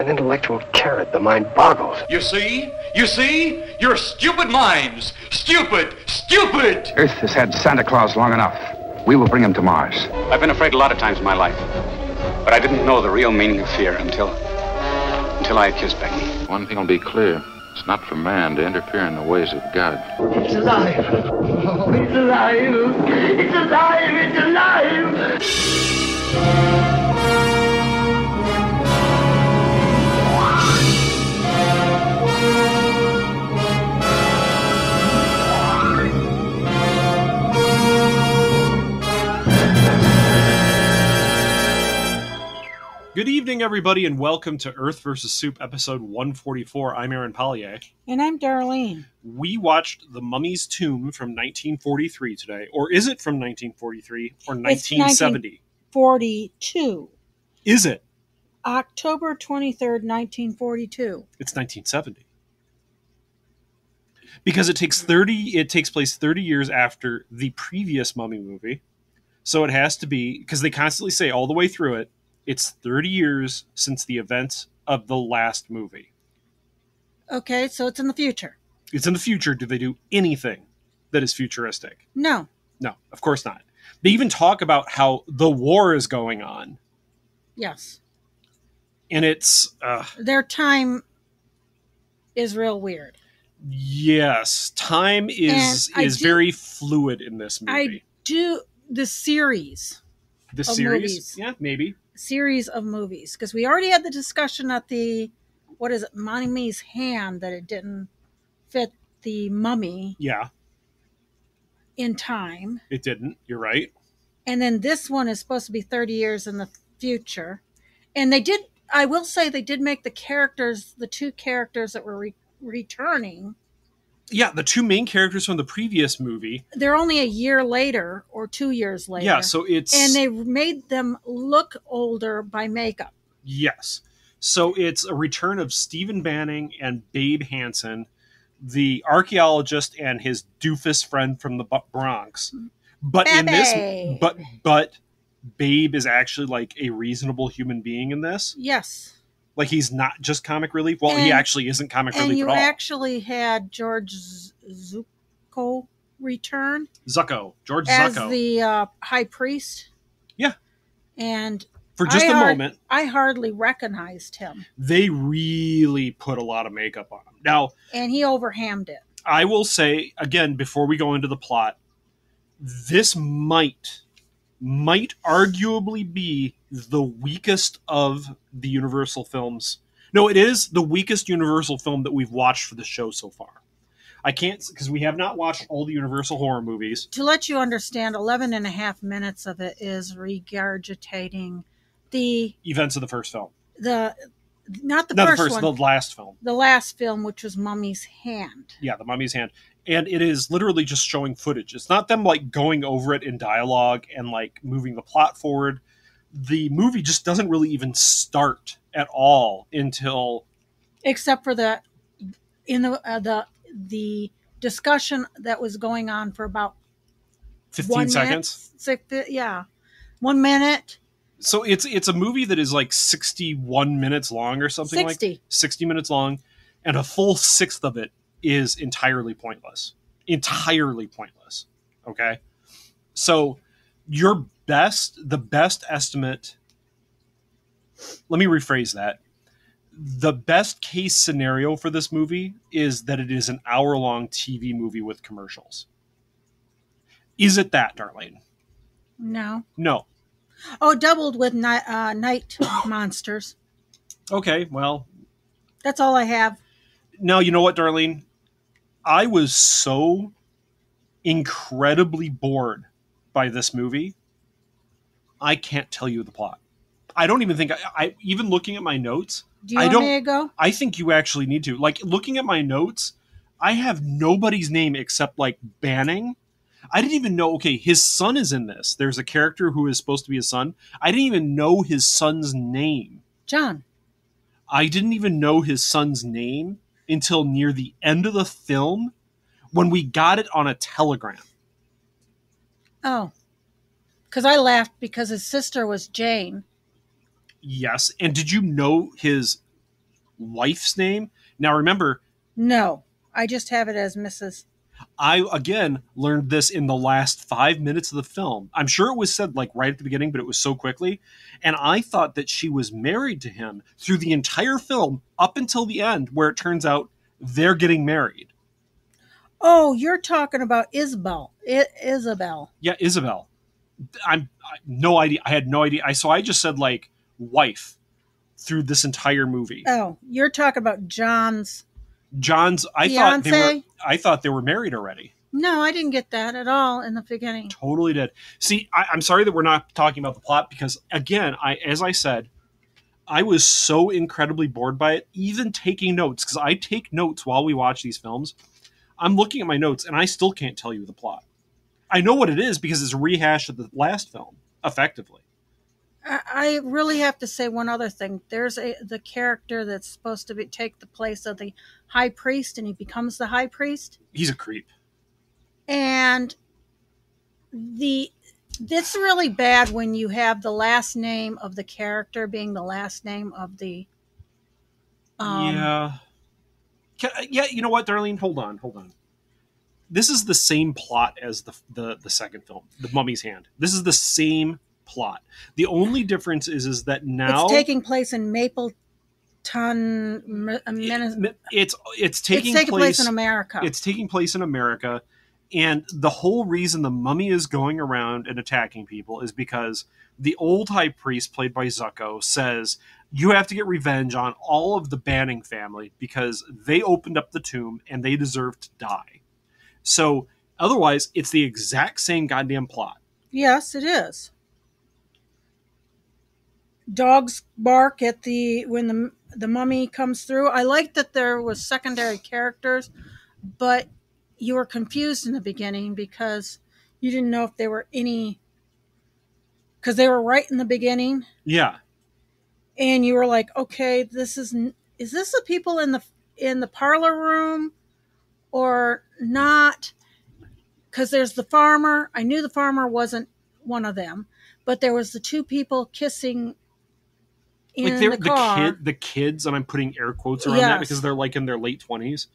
An intellectual carrot. The mind boggles. You see? You see? Your stupid minds. Stupid! Stupid! Earth has had Santa Claus long enough. We will bring him to Mars. I've been afraid a lot of times in my life. But I didn't know the real meaning of fear until I had kissed Becky. One thing will be clear. It's not for man to interfere in the ways of God. It's alive. Oh, it's alive. It's alive. It's alive. Good evening, everybody, and welcome to Earth vs. Soup, episode 144. I'm Aaron Pollier. And I'm Darlene. We watched The Mummy's Tomb from 1943 today. Or is it from 1943 or 1970? 1942. Is it? October 23rd, 1942. It's 1970. Because it takes place 30 years after the previous Mummy movie. So it has to be, because they constantly say all the way through it, it's 30 years since the events of the last movie. Okay, so it's in the future. It's in the future. Do they do anything that is futuristic? No. No, of course not. They even talk about how the war is going on. Yes. And it's... Their time is real weird. Yes. Time is very fluid in this movie. The series. The series? Movies. Yeah, maybe. Series of movies, because we already had the discussion at the Mommy's Hand, that it didn't fit the Mummy in time. It didn't, you're right. And then this one is supposed to be 30 years in the future, and I will say they did make the two characters that were returning. Yeah, the two main characters from the previous movie. They're only a year later or 2 years later. Yeah, so it's... And they made them look older by makeup. Yes. So it's a return of Stephen Banning and Babe Hansen, the archaeologist and his doofus friend from the Bronx. But Babe. in this... But Babe is actually like a reasonable human being in this. Yes. Like, he's not just comic relief. Well, he actually isn't comic relief at all. And you actually had George Zucco return. George as Zucco. The high priest. Yeah. And for just a moment. I hardly recognized him. They really put a lot of makeup on him. Now, and he overhammed it. I will say, again, before we go into the plot, this might arguably be the weakest of the Universal films. No, it is the weakest Universal film that we've watched for the show so far. I can't, because we have not watched all the Universal horror movies. To let you understand, 11 and a half minutes of it is regurgitating the events of the first film. The last film. The last film, which was Mummy's Hand. Yeah, The Mummy's Hand. And it is literally just showing footage. It's not them like going over it in dialogue and like moving the plot forward. The movie just doesn't really even start at all until, except for the discussion that was going on for about 15 seconds. 1 minute. So it's a movie that is like 61 minutes long or something 60 minutes long, and a full sixth of it is entirely pointless. Okay? So the best estimate, let me rephrase that. The best case scenario for this movie is that it is an hour-long TV movie with commercials. Is it that, Darlene? No. No. Doubled with night monsters. Okay, well. That's all I have. Now, you know what, Darlene? I was so incredibly bored by this movie, I can't tell you the plot. I don't even think I even looking at my notes. Do you want me to go? I think you actually need to. Like, looking at my notes, I have nobody's name except like Banning. I didn't even know, okay, his son is in this. There's a character who is supposed to be his son. I didn't even know his son's name. John. I didn't even know his son's name until near the end of the film when we got it on a telegram. Oh. Because I laughed because his sister was Jane. Yes. And did you know his wife's name. Now remember, No, I just have it as Mrs. I again learned this in the last 5 minutes of the film. I'm sure it was said like right at the beginning, but it was so quickly. And I thought that she was married to him through the entire film up until the end, where it turns out they're getting married. Oh, you're talking about Isabel. Isabel. Yeah, Isabel. I no idea. I had no idea. So I just said like wife through this entire movie. Oh, you're talking about John's. I thought they were married already. No, I didn't get that at all in the beginning. Totally did. See, I'm sorry that we're not talking about the plot because, again, as I said, I was so incredibly bored by it, even taking notes, because I take notes while we watch these films. I'm looking at my notes, and I still can't tell you the plot. I know what it is because it's a rehash of the last film, effectively. I really have to say one other thing. There's the character that's supposed to take the place of the high priest, and he becomes the high priest. He's a creep. And it's really bad when you have the last name of the character being the last name of the. Yeah. You know what, Darlene? Hold on. This is the same plot as the second film, The Mummy's Hand. This is the same plot. The only difference is that now it's taking place in Mapleton. It's taking place in America. It's taking place in America, and the whole reason the mummy is going around and attacking people is because the old high priest, played by Zucco, says you have to get revenge on all of the Banning family because they opened up the tomb and they deserve to die. So otherwise, it's the exact same goddamn plot. Yes, it is. Dogs bark when the mummy comes through. I like that there was secondary characters, but you were confused in the beginning because you didn't know if there were any, because they were right in the beginning. Yeah. And you were like, okay, is this the people in the parlor room or not? Because there's the farmer. I knew the farmer wasn't one of them, but there was the two people kissing in the car. The kids, and I'm putting air quotes around that because they're like in their late 20s.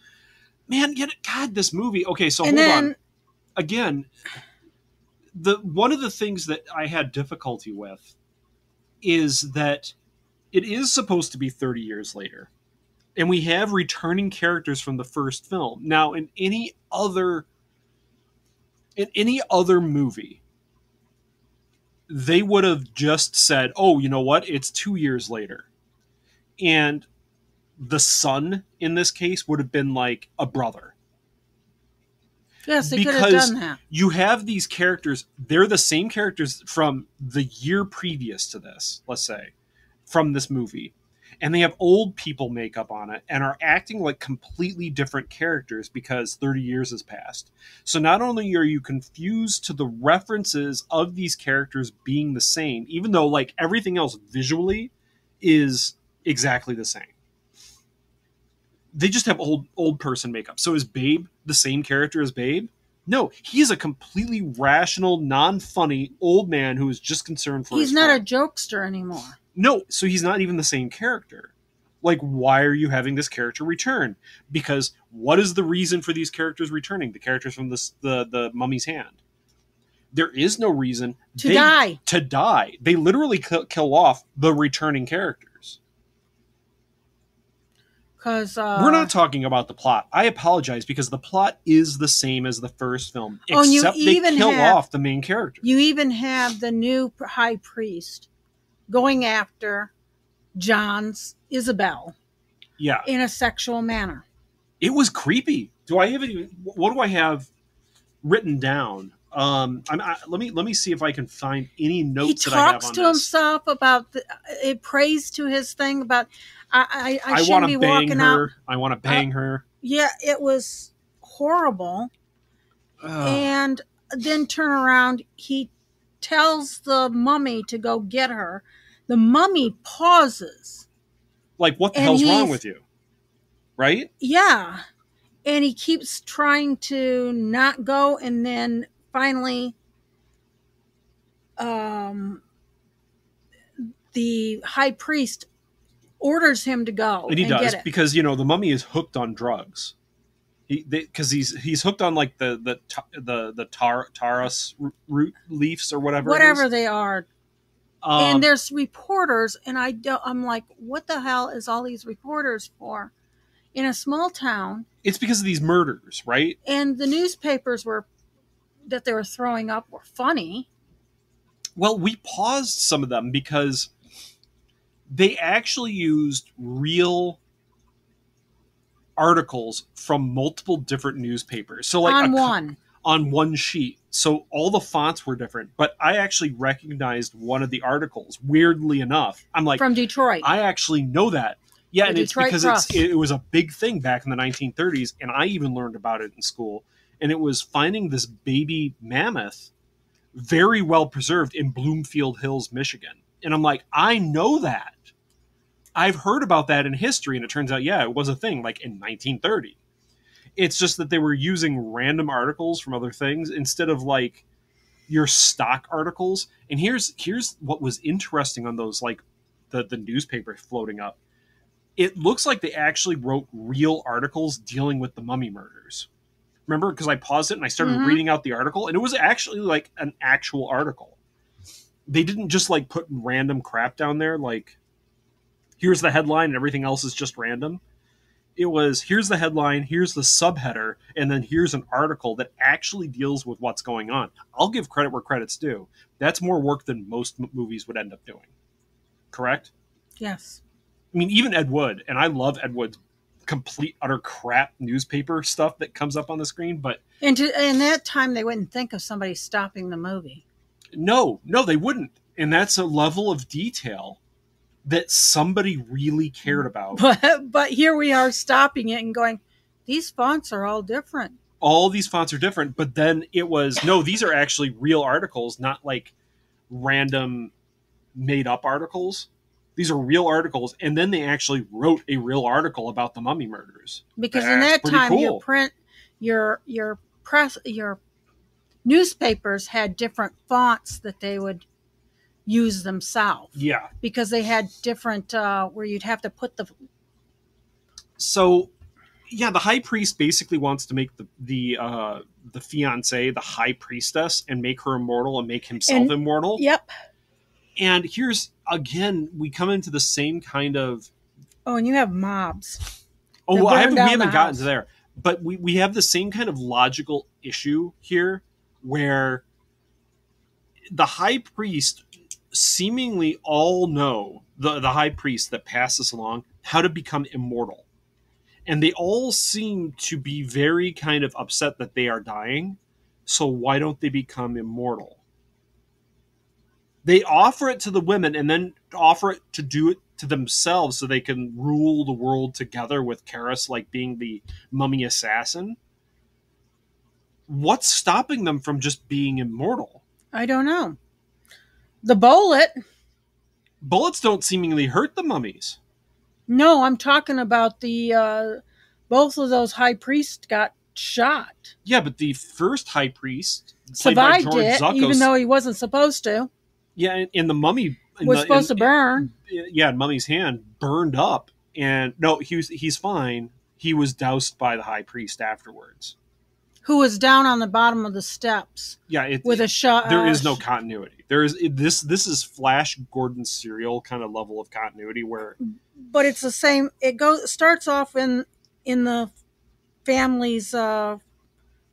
Man, God, this movie. Okay, so hold on. Again, one of the things that I had difficulty with is that it is supposed to be 30 years later. And we have returning characters from the first film. Now, in any other movie, they would have just said, oh, you know what? It's 2 years later. And the son, in this case, would have been like a brother. Yes, they could have done that. You have these characters, they're the same characters from the year previous to this, let's say, from this movie. And they have old people makeup on it and are acting like completely different characters because 30 years has passed. So not only are you confused to the references of these characters being the same, even though like everything else visually is exactly the same. They just have old person makeup. So is Babe the same character as Babe? No, he's a completely rational, non-funny old man who is just concerned for his He's not friend. a jokester anymore. No, so he's not even the same character. Like, why are you having this character return? Because what is the reason for these characters returning? The characters from the Mummy's Hand. There is no reason to die. To die. They literally kill off the returning characters. Because we're not talking about the plot. I apologize because the plot is the same as the first film, except they kill off the main character. You even have the new high priest going after John's Isabel. Yeah. In a sexual manner. It was creepy. What do I have written down? Let me see if I can find any notes that I have on this. He talks to himself about it prays to his thing about I shouldn't be walking out. I want to bang her. Yeah, it was horrible. And then turn around, he tells the mummy to go get her. The mummy pauses. Like, what the hell's wrong with you? Right? Yeah. And he keeps trying to not go, and then finally the high priest orders him to go. And he does, get it. because, the mummy is hooked on drugs. Because he's hooked on like the taros root leaves or whatever they are. And there's reporters, and I'm like, what the hell is all these reporters for in a small town? It's because of these murders, right? And the newspapers that they were throwing up were funny. Well, we paused some of them because they actually used real articles from multiple different newspapers. So, like on one sheet. So all the fonts were different, but I actually recognized one of the articles. Weirdly enough, I'm like, from Detroit. I actually know that. Yeah, and it's because it was a big thing back in the 1930s, and I even learned about it in school. And it was finding this baby mammoth, very well preserved, in Bloomfield Hills, Michigan. And I'm like, I know that. I've heard about that in history, and it turns out, yeah, it was a thing, like in 1930. It's just that they were using random articles from other things instead of like your stock articles. And here's what was interesting on those, like the newspaper floating up. It looks like they actually wrote real articles dealing with the mummy murders. Remember? Because I paused it and I started reading out the article, and it was actually like an actual article. They didn't just like put random crap down there, like here's the headline and everything else is just random. It was, here's the headline, here's the subheader, and then here's an article that actually deals with what's going on. I'll give credit where credit's due. That's more work than most movies would end up doing. Correct? Yes. I mean, even Ed Wood, and I love Ed Wood's complete, utter crap newspaper stuff that comes up on the screen, but... And in that time, they wouldn't think of somebody stopping the movie. No, they wouldn't. And that's a level of detail that somebody really cared about. But here we are stopping it and going, these fonts are all different. All these fonts are different, but then it was, no, these are actually real articles, not like random made up articles. These are real articles, and then they actually wrote a real article about the mummy murders. Because in that time, cool. your newspapers had different fonts that they would use themselves. Yeah. Because they had different, where you'd have to put the... So, yeah, the high priest basically wants to make the fiancée the high priestess and make her immortal and make himself immortal. Yep. And here's, again, we come into the same kind of... Oh, and you have mobs. Oh, we haven't gotten to there. But we have the same kind of logical issue here where the high priest seemingly all know, the high priest that passed this along, how to become immortal. And they all seem to be very kind of upset that they are dying. So why don't they become immortal? They offer it to the women and then offer it to do it to themselves so they can rule the world together with Karis like being the mummy assassin. What's stopping them from just being immortal? I don't know. The bullets don't seemingly hurt the mummies. No, I'm talking about the both of those high priests got shot. Yeah, but the first high priest survived it, even though he wasn't supposed to. Yeah, and the mummy was supposed to burn. Yeah, mummy's hand burned up, and no, he's fine. He was doused by the high priest afterwards, who was down on the bottom of the steps. Yeah, with a shot. There is no continuity. There is this is Flash Gordon serial kind of level of continuity where. But it's the same. It starts off in the family's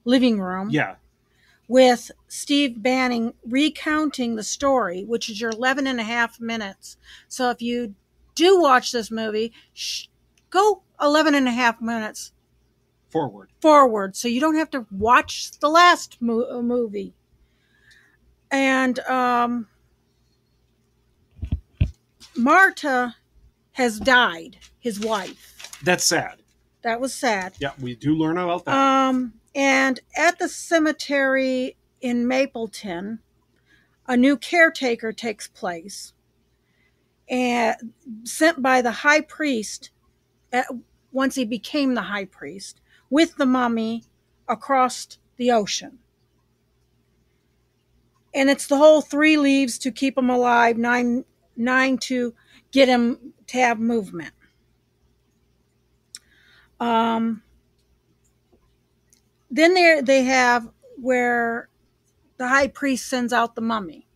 living room. Yeah. With Steve Banning recounting the story, which is your 11 and a half minutes. So if you do watch this movie, go 11 and a half minutes forward, so you don't have to watch the last movie. And Marta has died, his wife. That's sad. That was sad. Yeah, we do learn about that. And at the cemetery in Mapleton, a new caretaker takes place, and sent by the high priest, once he became the high priest, with the mummy across the ocean. And it's the whole 3 leaves to keep him alive, 9 to get him to have movement. Then they have where the high priest sends out the mummy.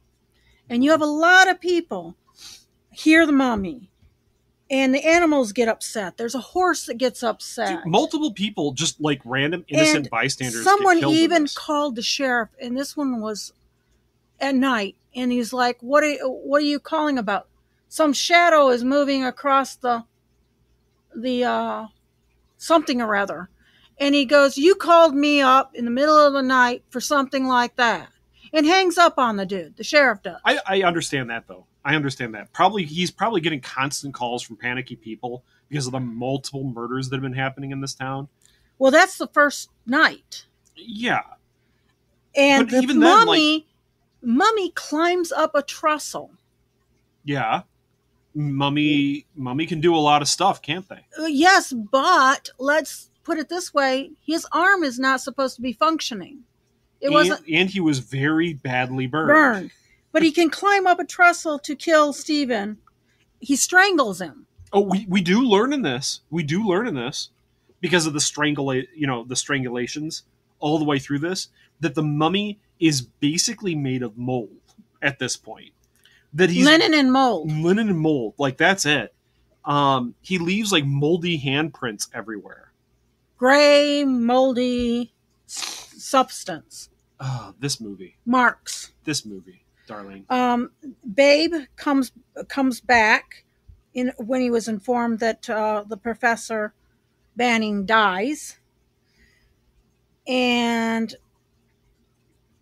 And you have a lot of people hear the mummy. And the animals get upset. There's a horse that gets upset. Dude, multiple people, just like random innocent And bystanders. someone get killed in even this. called the sheriff, and this one was at night. And he's like, "What are you calling about? Some shadow is moving across the something or other." And he goes, "You called me up in the middle of the night for something like that," and hangs up on the dude. The sheriff does. I understand that though. I understand that. He's probably getting constant calls from panicky people because of the multiple murders that have been happening in this town. Well, that's the first night. Yeah. And But the even then, mummy climbs up a trestle. Yeah. Mummy can do a lot of stuff, can't they? Yes, but let's put it this way. His arm is not supposed to be functioning. It wasn't. And he was very badly Burned. But he can climb up a trestle to kill Stephen. He strangles him. Oh, we do learn in this. We do learn in this because of the strangulations all the way through this that the mummy is basically made of mold at this point. That he's linen and mold. Linen and mold, like that's it. He leaves like moldy handprints everywhere. Gray, moldy substance. Oh, this movie. Marks. This movie. Darlene. Babe comes back when he was informed that the Professor Banning dies, and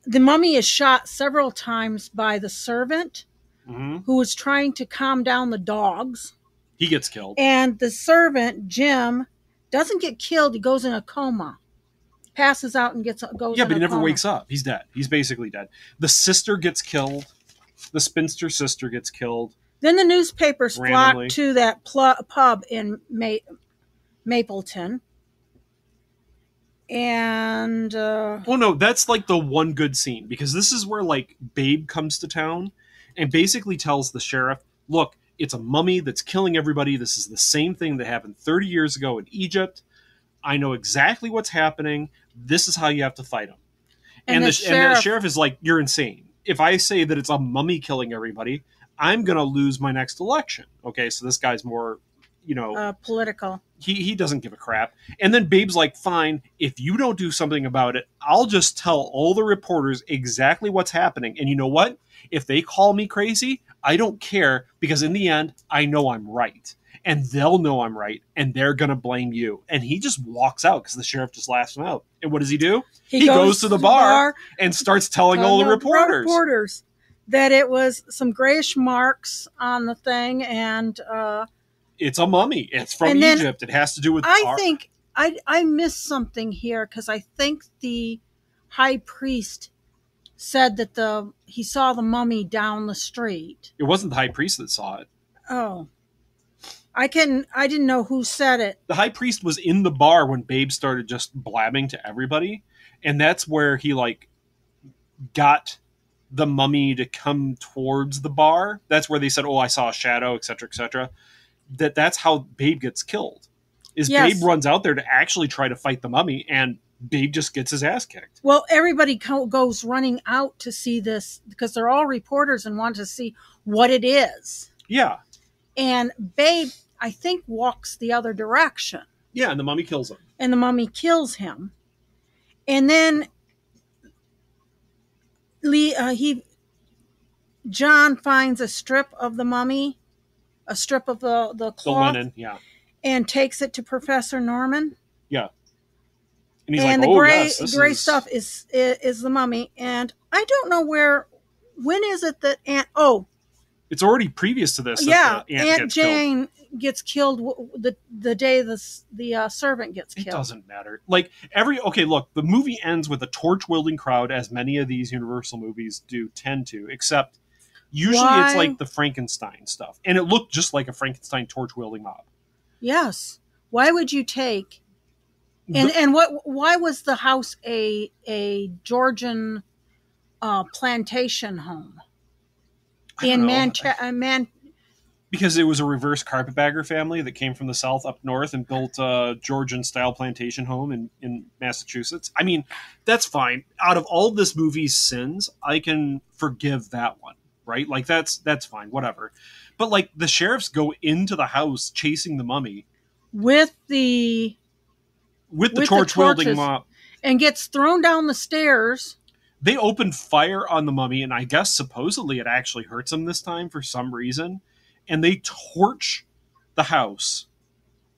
the mummy is shot several times by the servant who was trying to calm down the dogs. He gets killed, and the servant Jim doesn't get killed. He goes in a coma. Passes out and goes. Yeah, but he never wakes up. He's dead. He's basically dead. The sister gets killed. The spinster sister gets killed. Then the newspapers randomly flock to that pub in Mapleton. And oh no, that's like the one good scene because this is where like Babe comes to town and basically tells the sheriff, "Look, it's a mummy that's killing everybody. This is the same thing that happened 30 years ago in Egypt. I know exactly what's happening. This is how you have to fight him." And the sheriff is like, "You're insane. If I say that it's a mummy killing everybody, I'm going to lose my next election." Okay, so this guy's more, political. He doesn't give a crap. And then Babe's like, "Fine, if you don't do something about it, I'll just tell all the reporters exactly what's happening. And you know what? If they call me crazy, I don't care because in the end, I know I'm right. And they'll know I'm right, and they're going to blame you." And he just walks out because the sheriff just laughs him out. And what does he do? He goes to the bar and starts telling all the reporters that it was some grayish marks on the thing, and it's a mummy. It's from Egypt. It has to do with think I missed something here because I think the high priest said that he saw the mummy down the street. It wasn't the high priest that saw it. Oh. I didn't know who said it. The high priest was in the bar when Babe started just blabbing to everybody, and that's where he like got the mummy to come towards the bar. That's where they said, "Oh, I saw a shadow," etc., etc. That's how Babe gets killed. Babe runs out there to actually try to fight the mummy, and Babe just gets his ass kicked. Well, everybody goes running out to see this because they're all reporters and want to see what it is. Yeah. And Babe, I think, walks the other direction. Yeah, and the mummy kills him. And then John finds a strip of the mummy, a strip of the cloth. The linen, yeah. And takes it to Professor Norman. Yeah. And he's and like, the gray stuff is the mummy. And I don't know when is it that it's already previous to this. Yeah, Aunt Jane gets killed the day the servant gets killed. It doesn't matter. Like look, the movie ends with a torch-wielding crowd, as many of these Universal movies tend to, except usually it's like the Frankenstein stuff. And it looked just like a Frankenstein torch-wielding mob. Yes. Why would you take... why was the house a Georgian plantation home? In Manchester, Because it was a reverse carpetbagger family that came from the South up north and built a Georgian-style plantation home in Massachusetts. I mean, that's fine. Out of all this movie's sins, I can forgive that one, right? Like, that's fine, whatever. But, like, the sheriffs go into the house chasing the mummy. With the torch-wielding mob. And gets thrown down the stairs. They open fire on the mummy, and I guess supposedly it actually hurts them this time for some reason. And they torch the house,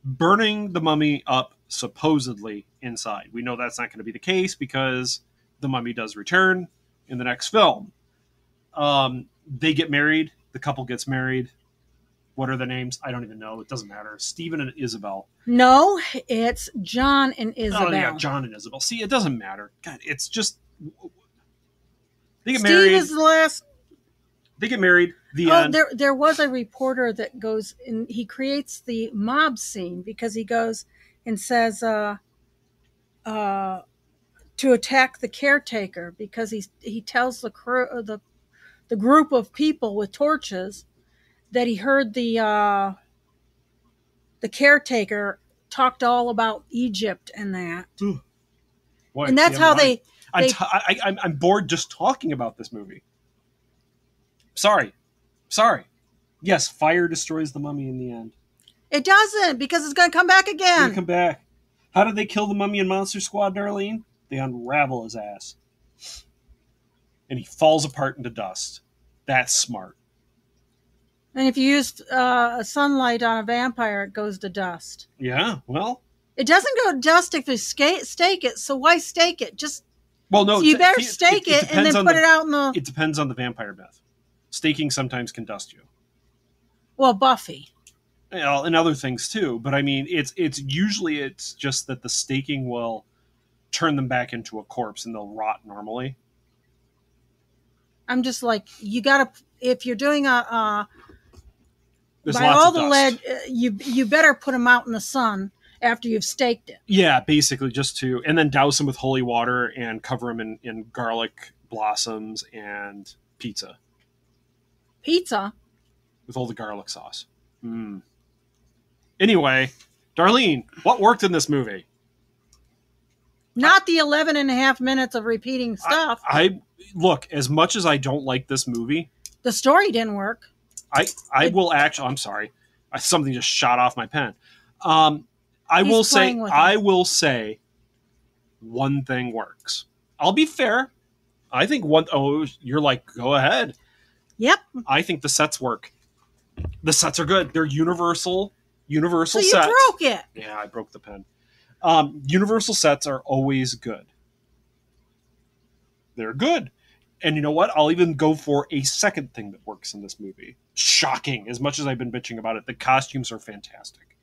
burning the mummy up supposedly inside. We know that's not going to be the case because the mummy does return in the next film. They get married. The couple gets married. What are their names? I don't even know. It doesn't matter. Stephen and Isabel. No, it's John and Isabel. Oh, yeah, John and Isabel. See, it doesn't matter. God, it's just... They get married. Steve is the last... They get married. The end. There was a reporter that goes and he creates the mob scene because he goes and says to attack the caretaker because he tells the group of people with torches that he heard the caretaker talked all about Egypt and that. Boy, and that's how they I'm bored just talking about this movie. Sorry. Yes, fire destroys the mummy in the end. It doesn't, because it's going to come back It's again. gonna come back. How did they kill the mummy in Monster Squad, Darlene? They unravel his ass. And he falls apart into dust. That's smart. And if you use sunlight on a vampire, it goes to dust. Yeah, well... It doesn't go to dust if you stake it, so why stake it? Well, no. So you better stake it and then put it out in the... It depends on the vampire myth. Staking sometimes can dust you. Well, Buffy. Well, and other things too, but I mean, it's usually just that the staking will turn them back into a corpse and they'll rot normally. I'm just like, you gotta, if you're doing There's by lots all of the dust. lead, you better put them out in the sun after you've staked it. Yeah, basically and then douse them with holy water and cover them in garlic blossoms and pizza. Pizza? With all the garlic sauce. Anyway, Darlene, what worked in this movie? Not the 11 and a half minutes of repeating stuff. I look, as much as I don't like this movie, the story didn't work. I will actually, I'm sorry. Something just shot off my pen. I will say one thing works. I'll be fair. I think you're like, go ahead. Yep. I think the sets work. The sets are good. They're universal so sets. You broke it. Yeah, I broke the pen. Universal sets are always good. They're good. And you know what? I'll even go for a second thing that works in this movie. Shocking. As much as I've been bitching about it, the costumes are fantastic.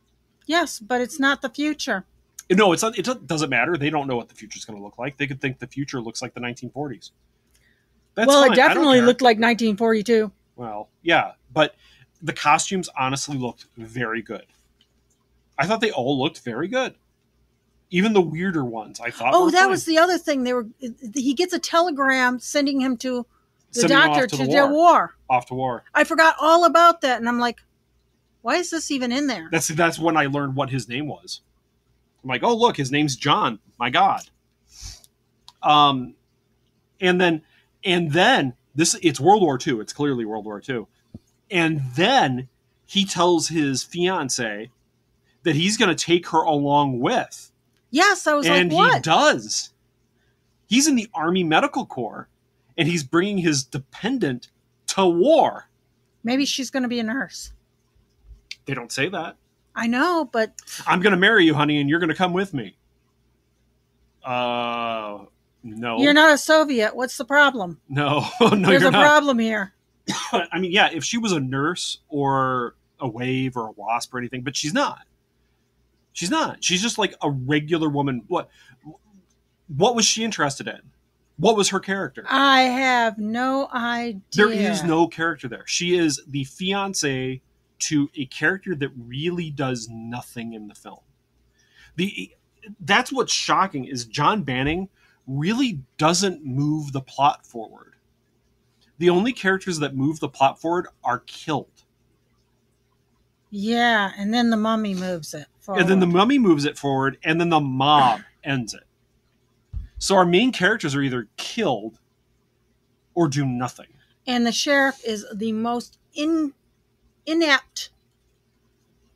Yes, but it's not the future. No, it's not. It doesn't matter. They don't know what the future's going to look like. They could think the future looks like the 1940s. That's well, fine. It definitely looked like 1942. Well, yeah, but the costumes honestly looked very good. I thought they all looked very good. Even the weirder ones, I thought. Oh, that was the other thing. He gets a telegram sending him to the doctor to the war. Off to war. I forgot all about that, and I'm like, why is this even in there? That's when I learned what his name was. I'm like, oh look, his name's John. My God. And then it's World War II. It's clearly World War II. And then he tells his fiance that he's going to take her along with. Yes, I was and like, what? And he does. He's in the Army Medical Corps, and he's bringing his dependent to war. Maybe she's going to be a nurse. They don't say that. I know, but... I'm going to marry you, honey, and you're going to come with me. No. You're not a Soviet. What's the problem? No, There's a problem here. I mean, yeah, if she was a nurse or a wave or a wasp or anything, but she's not. She's not. She's just like a regular woman. What was she interested in? What was her character? I have no idea. There is no character there. She is the fiancée to a character that really does nothing in the film. That's what's shocking is John Banning really doesn't move the plot forward. The only characters that move the plot forward are killed. Yeah, and then the mummy moves it forward. And then the mummy moves it forward, and then the mob ends it. So our main characters are either killed or do nothing. And the sheriff is the most inept.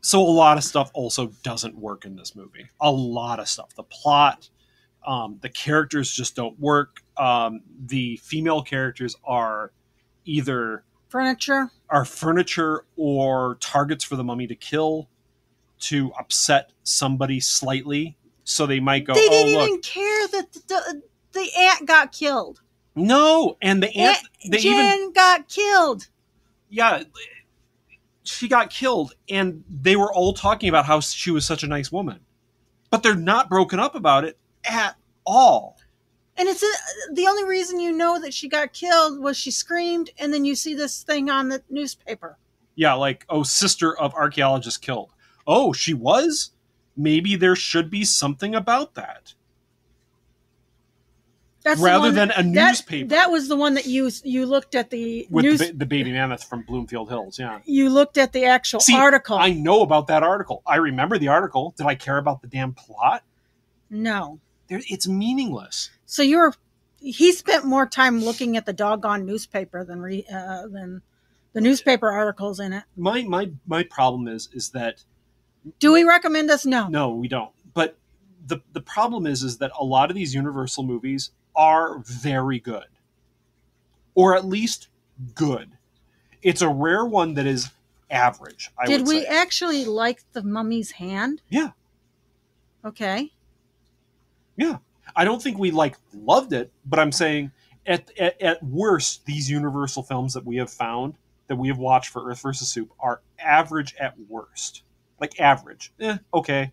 So a lot of stuff also doesn't work in this movie. A lot of stuff. The plot, the characters just don't work. The female characters are either Furniture. or targets for the mummy to kill to upset somebody slightly. So they might go, They didn't look. even care that the aunt got killed. No, and the aunt, Jen got killed. Yeah, she got killed, and they were all talking about how she was such a nice woman. But they're not broken up about it at all. And it's the only reason you know that she got killed was she screamed, and then you see this thing on the newspaper. Yeah, like, sister of archaeologist killed. Oh, she was? Maybe there should be something about that. That's rather than a newspaper. That was the one that you looked at with the baby mammoth from Bloomfield Hills. Yeah, you looked at the actual article. I know about that article. I remember the article. Did I care about the damn plot? No, it's meaningless. So he spent more time looking at the doggone newspaper than the newspaper articles in it. My problem is that. Do we recommend this? No, we don't. But the problem is that a lot of these Universal movies are very good, or at least good. It's a rare one that is average. Did we actually like The Mummy's Hand? Yeah. Okay. Yeah, I don't think we loved it, but I'm saying at worst, these Universal films that we have found that we have watched for Earth vs. Soup are average at worst. Like average. Okay.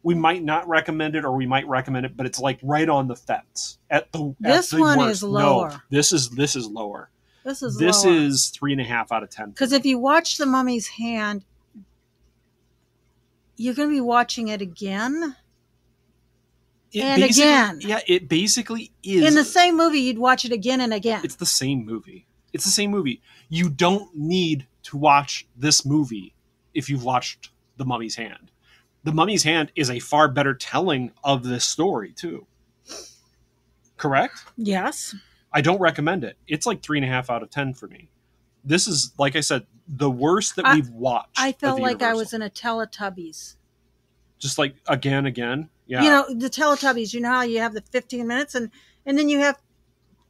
We might not recommend it, or we might recommend it, but it's right on the fence. This one worst. is lower. No, this is lower. This is 3.5 out of 10. Because if you watch The Mummy's Hand, you're going to be watching it again again. Yeah, it basically is. In the same movie, you'd watch it again and again. It's the same movie. You don't need to watch this movie if you've watched The Mummy's Hand. The Mummy's Hand is a far better telling of this story, too. Correct? Yes. I don't recommend it. It's 3.5 out of 10 for me. This is, like I said, the worst that we've watched. I felt like I was in a Teletubbies. Just again. Yeah. You know, the Teletubbies, you know how you have the 15 minutes and then you have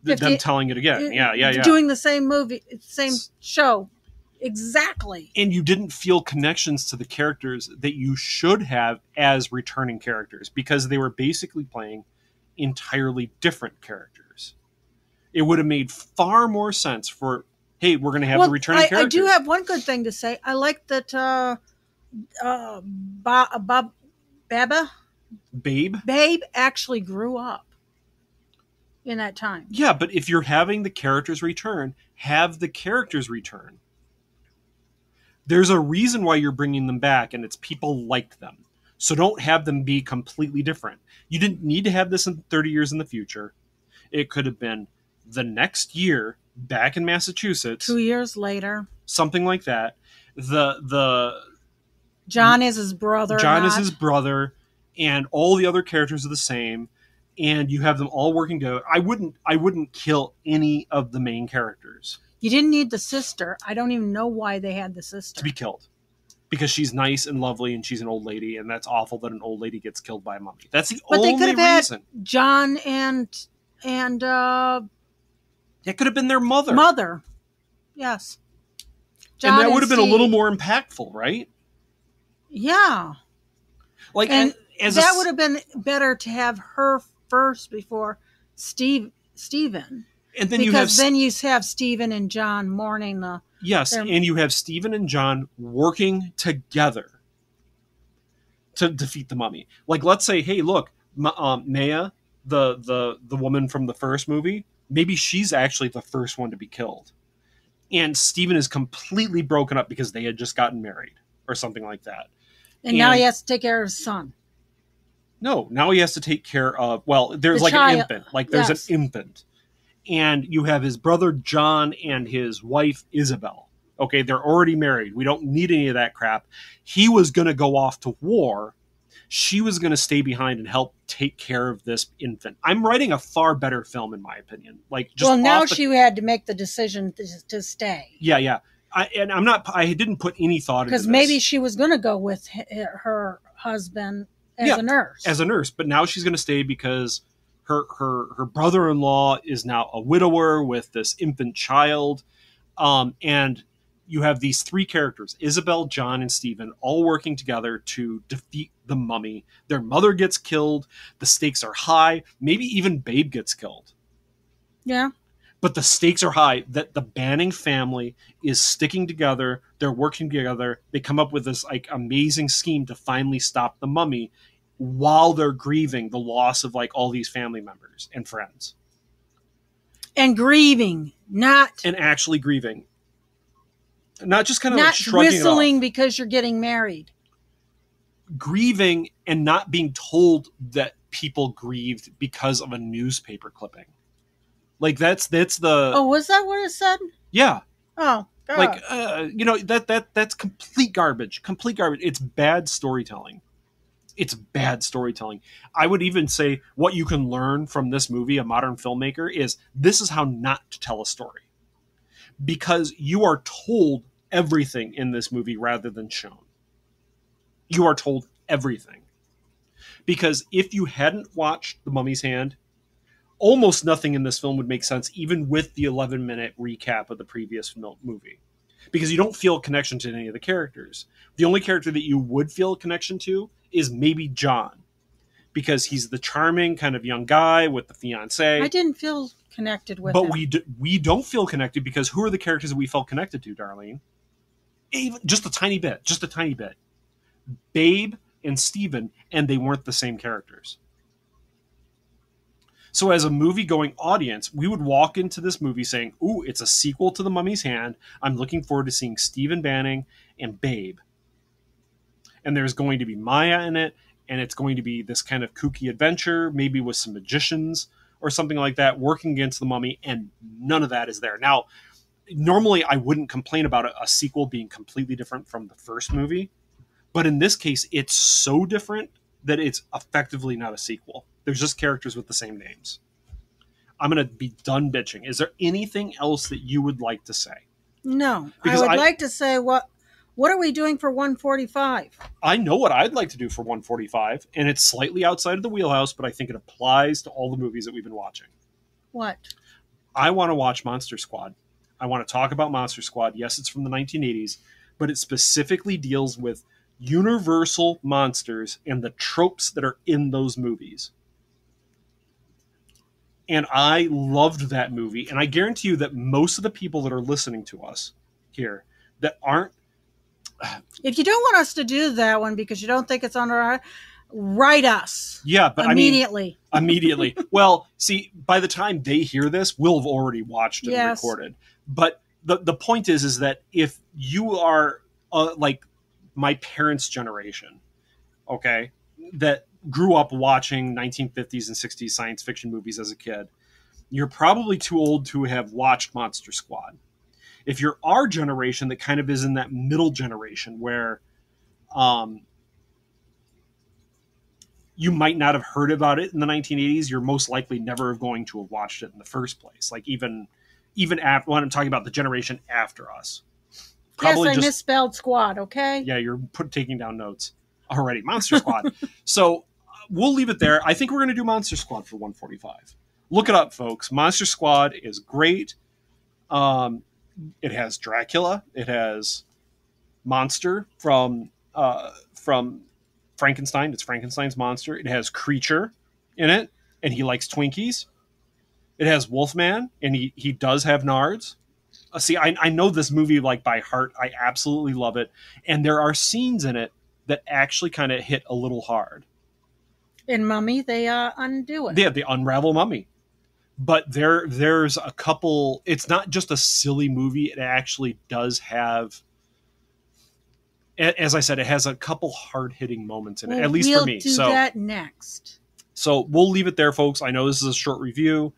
15, them telling it again. Yeah. Doing the same movie, same show. Exactly. And you didn't feel connections to the characters that you should have as returning characters because they were basically playing entirely different characters. It would have made far more sense for, hey, we're going to have the returning characters. I do have one good thing to say. I like that Babe actually grew up in that time. Yeah, but if you're having the characters return, have the characters return. There's a reason why you're bringing them back, and it's people like them. So don't have them be completely different. You didn't need to have this in 30 years in the future. It could have been the next year back in Massachusetts. 2 years later. Something like that. John is his brother. Is his brother, and all the other characters are the same, and you have them all working together. I wouldn't kill any of the main characters. You didn't need the sister. I don't even know why they had the sister. To be killed. Because she's nice and lovely and she's an old lady, and that's awful that an old lady gets killed by a mummy. That's the only reason. But they could have had John and it could have been their mother. Mother. Yes. John and that would have been a little more impactful, right? Yeah. That would have been better to have her first before Stephen. And then then you have Stephen and John mourning the... Yes, and you have Stephen and John working together to defeat the mummy. Let's say, hey, look, Maya, the woman from the first movie, maybe she's actually the first one to be killed. And Stephen is completely broken up because they had just gotten married or something like that. And now he has to take care of his son. No, now he has to take care of, there's an infant. There's an infant. And you have his brother John and his wife Isabel. Okay, they're already married. We don't need any of that crap. He was going to go off to war. She was going to stay behind and help take care of this infant. I'm writing a far better film, in my opinion. Like, just well, now she had to make the decision to stay. Yeah. I didn't put any thought into this. Because maybe she was going to go with her husband as a nurse. As a nurse, but now she's going to stay because her brother-in-law is now a widower with this infant child. And you have these three characters, Isabel, John, and Stephen, all working together to defeat the mummy. Their mother gets killed. The stakes are high. Maybe even Babe gets killed. Yeah. But the stakes are high that the Banning family is sticking together. They're working together. They come up with this like amazing scheme to finally stop the mummy while they're grieving the loss of like all these family members and friends. And grieving, and actually grieving. Not just kind of not like shrugging whistling it off. Because you're getting married. Grieving and not being told that people grieved because of a newspaper clipping. Like that's the. Oh, was that what it said? Yeah. Oh, God. Like that's complete garbage. Complete garbage. It's bad storytelling. I would even say what you can learn from this movie, a modern filmmaker, is this is how not to tell a story. Because you are told everything in this movie rather than shown. You are told everything. Because if you hadn't watched The Mummy's Hand, almost nothing in this film would make sense, even with the 11-minute recap of the previous movie. Because you don't feel a connection to any of the characters. The only character that you would feel a connection to is maybe John. Because he's the charming kind of young guy with the fiancée. I didn't feel connected with him. But we don't feel connected because who are the characters that we felt connected to, Darlene? Even just a tiny bit. Babe and Stephen, and they weren't the same characters. So as a movie-going audience, we would walk into this movie saying, ooh, it's a sequel to The Mummy's Hand. I'm looking forward to seeing Stephen Banning and Babe. And there's going to be Maya in it, and it's going to be this kind of kooky adventure, maybe with some magicians or something like that, working against the mummy, and none of that is there. Now, normally I wouldn't complain about a sequel being completely different from the first movie, but in this case, it's so different that it's effectively not a sequel. There's just characters with the same names. I'm going to be done bitching. Is there anything else that you would like to say? No. Because I would like to say, what are we doing for 145? I know what I'd like to do for 145, and it's slightly outside of the wheelhouse, but I think it applies to all the movies that we've been watching. What? I want to watch Monster Squad. I want to talk about Monster Squad. Yes, it's from the 1980s, but it specifically deals with universal monsters and the tropes that are in those movies. And I loved that movie. And I guarantee you that most of the people that are listening to us here that aren't... If you don't want us to do that one because you don't think it's on our... Write us. Yeah, but immediately. Immediately. Well, see, by the time they hear this, we'll have already watched and recorded. But the point is that if you are like my parents' generation, okay, that grew up watching 1950s and 60s science fiction movies as a kid, you're probably too old to have watched Monster Squad. If you're our generation that kind of is in that middle generation where you might not have heard about it in the 1980s, you're most likely never going to have watched it in the first place. Like even after, when I'm talking about the generation after us. Probably yes, I misspelled squad, okay? Yeah, you're taking down notes already. Monster Squad. So we'll leave it there. I think we're going to do Monster Squad for 145. Look it up, folks. Monster Squad is great. It has Dracula. It has Monster from Frankenstein. It's Frankenstein's monster. It has Creature in it, and he likes Twinkies. It has Wolfman, and he does have nards. See, I know this movie like by heart. I absolutely love it. And there are scenes in it that actually kind of hit a little hard. In Mummy, they undo it. Yeah, they unravel Mummy. But there's a couple... It's not just a silly movie. It actually does have... As I said, it has a couple hard-hitting moments in it, at least for me. We'll do that next. So we'll leave it there, folks. I know this is a short review.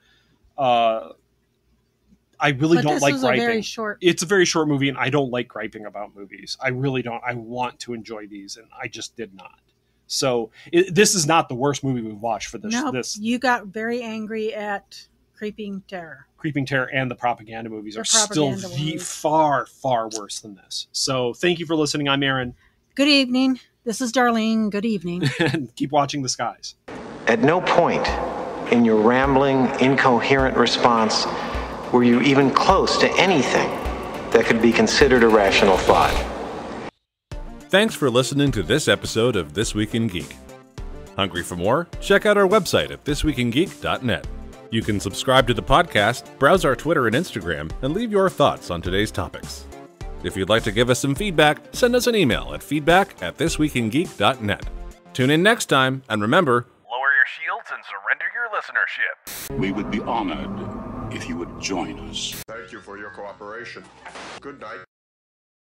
I really But don't this like was a griping. very short. It's a very short movie, and I don't like griping about movies. I really don't. I want to enjoy these, and I just did not. So this is not the worst movie we've watched for this. No, This you got very angry at Creeping Terror. Creeping Terror and the propaganda movies The are still propaganda movies. far, far worse than this. So thank you for listening. I'm Aaron, Good evening. This is Darlene. Good evening. and keep watching the skies. At no point in your rambling, incoherent response were you even close to anything that could be considered a rational thought. Thanks for listening to this episode of This Week in Geek. Hungry for more? Check out our website at thisweekingeek.net. You can subscribe to the podcast, browse our Twitter and Instagram, and leave your thoughts on today's topics. If you'd like to give us some feedback, send us an email at feedback@thisweekingeek.net. Tune in next time, and remember, lower your shields and surrender your listenership. We would be honored if you would join us. Thank you for your cooperation. Good night.